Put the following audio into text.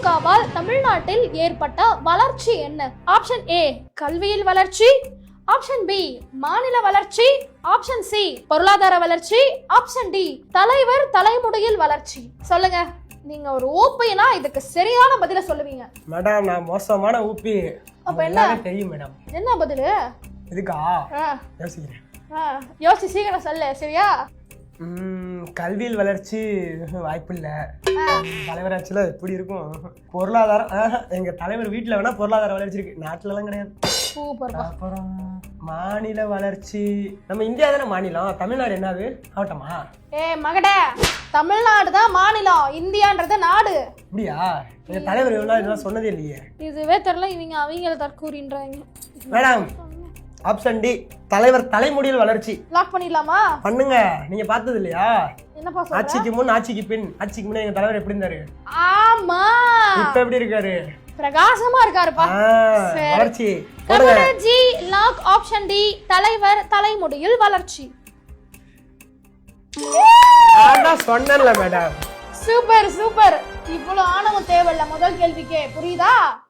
திமுகவால் தமிழ்நாட்டில் ஏற்பட்ட வளர்ச்சி என்ன? ஆப்ஷன் ஏ கல்வியில் வளர்ச்சி, ஆப்ஷன் பி மாநில வளர்ச்சி, ஆப்ஷன் சி பொருளாதார வளர்ச்சி, ஆப்ஷன் டி தலைவர் தலைமுடியில் வளர்ச்சி. சொல்லுங்க, நீங்க ஒரு ஊப்பினா இதுக்கு சரியான பதில சொல்லுவீங்க. மேடம் நான் மோசமான ஊப்பி. அப்ப என்ன தெரியும் மேடம். என்ன பதிலு? இதுக்கா யோசிக்கிறேன். யோசி சீக்கிரம் சொல்லு சரியா? கல்வியில் வளர்ச்சி வாய்ப்பு இல்ல. தலைவராட்சியில எப்படி இருக்கும்? பொருளாதாரம் எங்க தலைவர் வீட்டுல வேணா பொருளாதார வளர்ச்சி இருக்கு, நாட்டுல எல்லாம் கிடையாது. அப்புறம் மாநில வளர்ச்சி, நம்ம இந்தியா தானே மாநிலம், தமிழ்நாடு என்னது ஆகட்டமா? மகட, தமிழ்நாடு தான் மாநிலம், இந்தியான்றது நாடு. அப்படியா? எங்க தலைவர் எவ்வளவு இதெல்லாம் சொன்னதே இல்லையே. இதுவே தெரியல, இவங்க அவங்கள தற்கூறின்றாங்க. மேடம் ஆப்ஷன் டி தலைவர் தலைமுடியில் வளர்ச்சி. லாக் பண்ணிடலாமா? பண்ணுங்க. நீங்க பார்த்தது இல்லையா? என்னப்பா சொல்ற? ஆட்சிக்கு முன் ஆட்சிக்கு பின். ஆட்சிக்கு முன்ன எங்க தலைவர் எப்படி இருந்தாரு? ஆமா, இப்ப எப்படி இருக்காரு? பிரகாசமா இருக்காருப்பா. வளர்ச்சி ஜி லாக் ஆப்ஷன் டி தலைவர் தலைமுடியில் வளர்ச்சி. நான் சொன்னேன்ல மேடம். Super super. இவ்வளவு ஆணவம் தேவையில்ல முதல் கேள்விக்கே, புரியுதா?